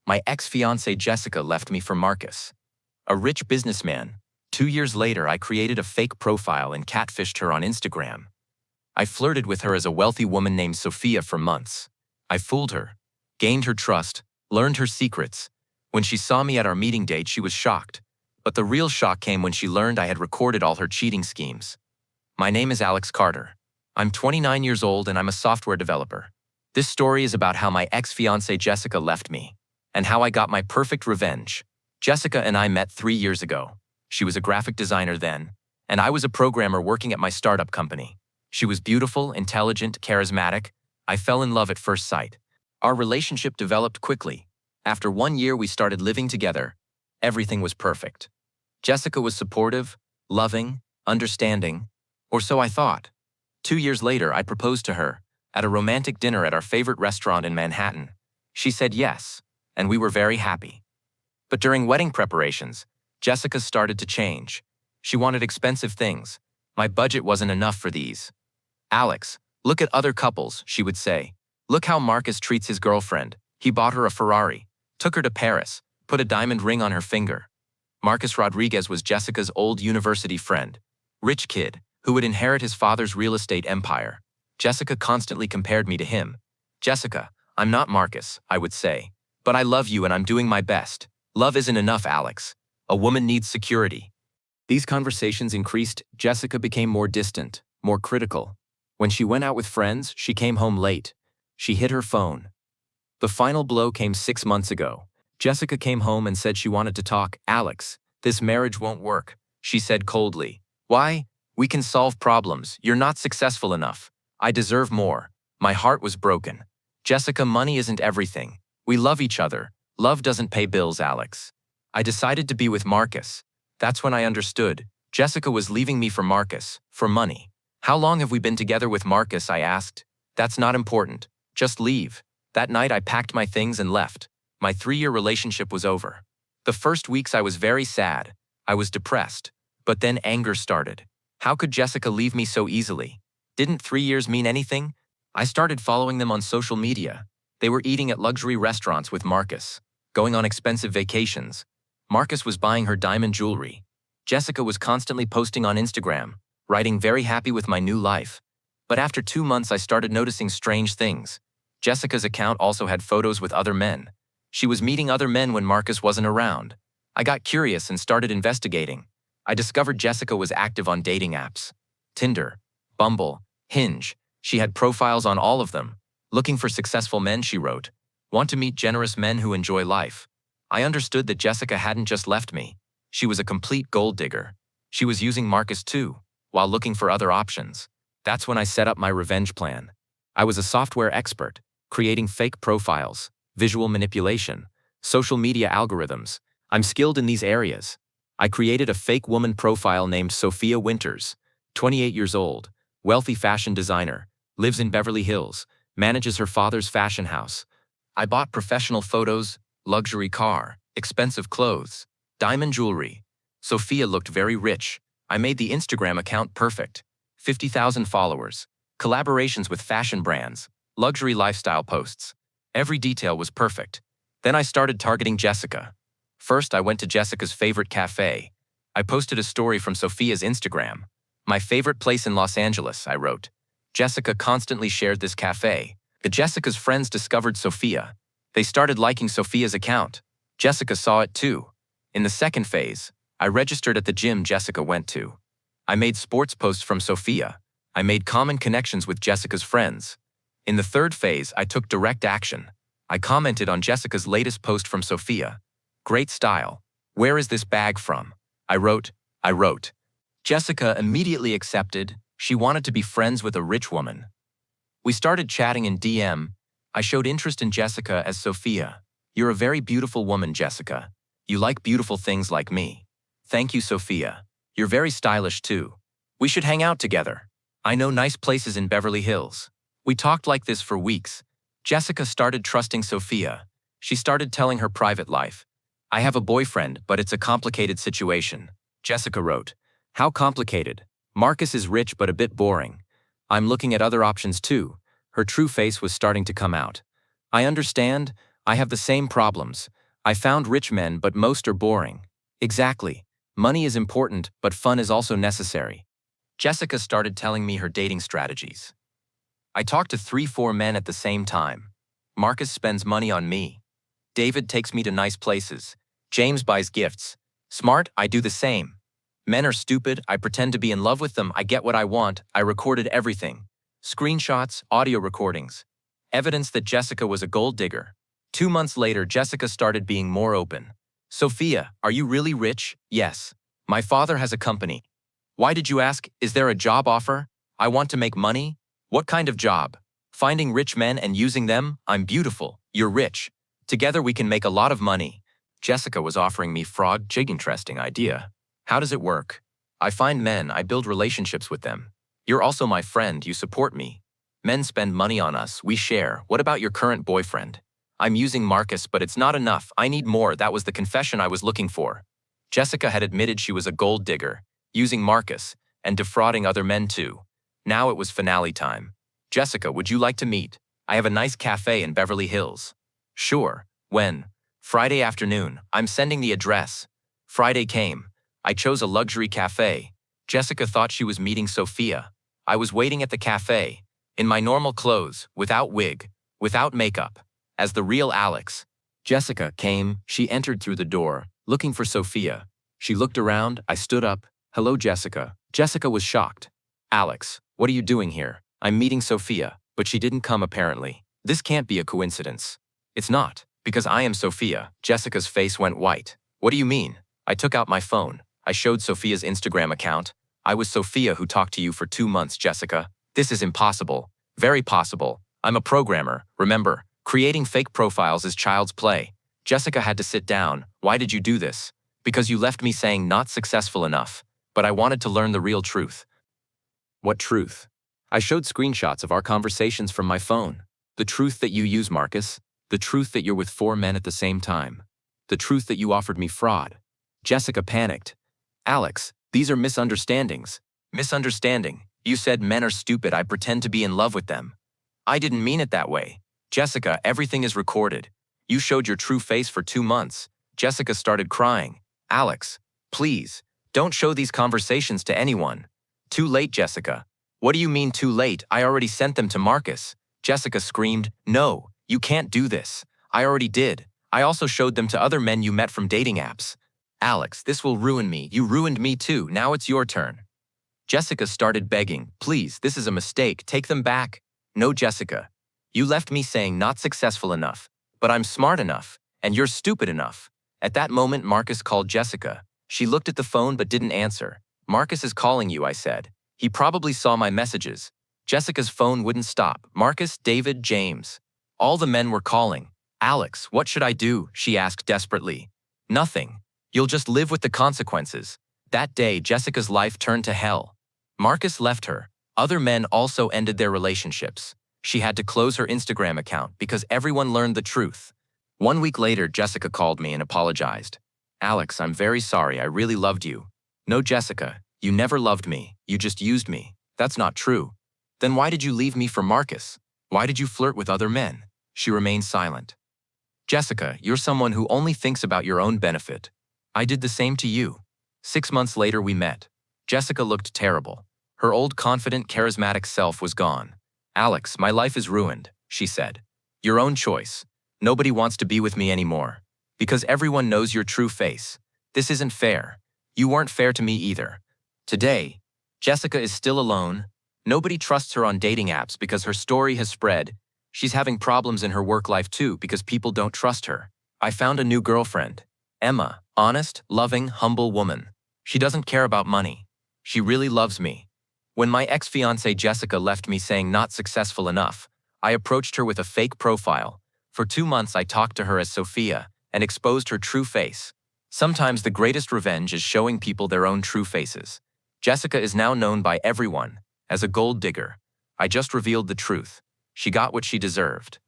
My ex-fiancé Jessica left me for Marcus, a rich businessman. 2 years later, I created a fake profile and catfished her on Instagram. I flirted with her as a wealthy woman named Sophia for months. I fooled her, gained her trust, learned her secrets. When she saw me at our meeting date, she was shocked. But the real shock came when she learned I had recorded all her cheating schemes. My name is Alex Carter. I'm 29 years old and I'm a software developer. This story is about how my ex-fiancée Jessica left me, and how I got my perfect revenge. Jessica and I met 3 years ago. She was a graphic designer then, and I was a programmer working at my startup company. She was beautiful, intelligent, charismatic. I fell in love at first sight. Our relationship developed quickly. After 1 year, we started living together. Everything was perfect. Jessica was supportive, loving, understanding, or so I thought. 2 years later, I proposed to her at a romantic dinner at our favorite restaurant in Manhattan. She said yes, and we were very happy. But during wedding preparations, Jessica started to change. She wanted expensive things. My budget wasn't enough for these. Alex, look at other couples, she would say. Look how Marcus treats his girlfriend. He bought her a Ferrari, took her to Paris, put a diamond ring on her finger. Marcus Rodriguez was Jessica's old university friend. Rich kid, who would inherit his father's real estate empire. Jessica constantly compared me to him. Jessica, I'm not Marcus, I would say. But I love you and I'm doing my best. Love isn't enough, Alex. A woman needs security. These conversations increased. Jessica became more distant, more critical. When she went out with friends, she came home late. She hid her phone. The final blow came 6 months ago. Jessica came home and said she wanted to talk. Alex, this marriage won't work, she said coldly. Why? We can solve problems. You're not successful enough. I deserve more. My heart was broken. Jessica, money isn't everything. We love each other. Love doesn't pay bills, Alex. I decided to be with Marcus. That's when I understood. Jessica was leaving me for Marcus, for money. How long have we been together with Marcus, I asked. That's not important. Just leave. That night I packed my things and left. My 3-year relationship was over. The first weeks I was very sad. I was depressed. But then anger started. How could Jessica leave me so easily? Didn't 3 years mean anything? I started following them on social media. They were eating at luxury restaurants with Marcus, going on expensive vacations. Marcus was buying her diamond jewelry. Jessica was constantly posting on Instagram, writing very happy with my new life. But after 2 months I started noticing strange things. Jessica's account also had photos with other men. She was meeting other men when Marcus wasn't around. I got curious and started investigating. I discovered Jessica was active on dating apps. Tinder, Bumble, Hinge. She had profiles on all of them. Looking for successful men, she wrote. Want to meet generous men who enjoy life. I understood that Jessica hadn't just left me. She was a complete gold digger. She was using Marcus too, while looking for other options. That's when I set up my revenge plan. I was a software expert, creating fake profiles, visual manipulation, social media algorithms. I'm skilled in these areas. I created a fake woman profile named Sophia Winters, 28 years old, wealthy fashion designer, lives in Beverly Hills, manages her father's fashion house. I bought professional photos, luxury car, expensive clothes, diamond jewelry. Sophia looked very rich. I made the Instagram account perfect. 50,000 followers, collaborations with fashion brands, luxury lifestyle posts. Every detail was perfect. Then I started targeting Jessica. First, I went to Jessica's favorite cafe. I posted a story from Sophia's Instagram. My favorite place in Los Angeles, I wrote. Jessica constantly shared this cafe. Jessica's friends discovered Sophia. They started liking Sophia's account. Jessica saw it too. In the second phase, I registered at the gym Jessica went to. I made sports posts from Sophia. I made common connections with Jessica's friends. In the third phase, I took direct action. I commented on Jessica's latest post from Sophia. Great style. Where is this bag from? I wrote. Jessica immediately accepted. She wanted to be friends with a rich woman. We started chatting in DM. I showed interest in Jessica as Sophia. You're a very beautiful woman, Jessica. You like beautiful things like me. Thank you, Sophia. You're very stylish too. We should hang out together. I know nice places in Beverly Hills. We talked like this for weeks. Jessica started trusting Sophia. She started telling her private life. I have a boyfriend, but it's a complicated situation. Jessica wrote. How complicated? Marcus is rich but a bit boring. I'm looking at other options too. Her true face was starting to come out. I understand. I have the same problems. I found rich men, but most are boring. Exactly. Money is important, but fun is also necessary. Jessica started telling me her dating strategies. I talk to 3-4 men at the same time. Marcus spends money on me. David takes me to nice places. James buys gifts. Smart, I do the same. Men are stupid, I pretend to be in love with them, I get what I want, I recorded everything. Screenshots, audio recordings. Evidence that Jessica was a gold digger. 2 months later, Jessica started being more open. Sophia, are you really rich? Yes. My father has a company. Why did you ask? Is there a job offer? I want to make money. What kind of job? Finding rich men and using them? I'm beautiful. You're rich. Together we can make a lot of money. Jessica was offering me fraud. Interesting idea. How does it work? I find men, I build relationships with them. You're also my friend, you support me. Men spend money on us, we share. What about your current boyfriend? I'm using Marcus, but it's not enough. I need more. That was the confession I was looking for. Jessica had admitted she was a gold digger, using Marcus, and defrauding other men too. Now it was finale time. Jessica, would you like to meet? I have a nice cafe in Beverly Hills. Sure. When? Friday afternoon. I'm sending the address. Friday came. I chose a luxury cafe. Jessica thought she was meeting Sophia. I was waiting at the cafe, in my normal clothes, without wig, without makeup, as the real Alex. Jessica came, she entered through the door, looking for Sophia. She looked around, I stood up. Hello, Jessica. Jessica was shocked. Alex, what are you doing here? I'm meeting Sophia, but she didn't come apparently. This can't be a coincidence. It's not, because I am Sophia. Jessica's face went white. What do you mean? I took out my phone. I showed Sophia's Instagram account. I was Sophia who talked to you for 2 months, Jessica. This is impossible. Very possible. I'm a programmer, remember. Creating fake profiles is child's play. Jessica had to sit down. Why did you do this? Because you left me saying not successful enough. But I wanted to learn the real truth. What truth? I showed screenshots of our conversations from my phone. The truth that you use Marcus. The truth that you're with 4 men at the same time. The truth that you offered me fraud. Jessica panicked. Alex, these are misunderstandings. Misunderstanding. You said men are stupid, I pretend to be in love with them. I didn't mean it that way. Jessica, everything is recorded. You showed your true face for 2 months. Jessica started crying. Alex, please, don't show these conversations to anyone. Too late, Jessica. What do you mean too late? I already sent them to Marcus. Jessica screamed, no, you can't do this. I already did. I also showed them to other men you met from dating apps. Alex, this will ruin me. You ruined me too. Now it's your turn. Jessica started begging, please, this is a mistake. Take them back. No, Jessica. You left me saying not successful enough, but I'm smart enough, and you're stupid enough. At that moment, Marcus called Jessica. She looked at the phone but didn't answer. Marcus is calling you, I said. He probably saw my messages. Jessica's phone wouldn't stop. Marcus, David, James. All the men were calling. Alex, what should I do? She asked desperately. Nothing. You'll just live with the consequences. That day, Jessica's life turned to hell. Marcus left her. Other men also ended their relationships. She had to close her Instagram account because everyone learned the truth. 1 week later, Jessica called me and apologized. Alex, I'm very sorry. I really loved you. No, Jessica, you never loved me. You just used me. That's not true. Then why did you leave me for Marcus? Why did you flirt with other men? She remained silent. Jessica, you're someone who only thinks about your own benefit. I did the same to you. 6 months later, we met. Jessica looked terrible. Her old confident, charismatic self was gone. Alex, my life is ruined, she said. Your own choice. Nobody wants to be with me anymore. Because everyone knows your true face. This isn't fair. You weren't fair to me either. Today, Jessica is still alone. Nobody trusts her on dating apps because her story has spread. She's having problems in her work life too because people don't trust her. I found a new girlfriend. Emma, honest, loving, humble woman. She doesn't care about money. She really loves me. When my ex-fiancé Jessica left me saying not successful enough, I approached her with a fake profile. For 2 months I talked to her as Sophia and exposed her true face. Sometimes the greatest revenge is showing people their own true faces. Jessica is now known by everyone as a gold digger. I just revealed the truth. She got what she deserved.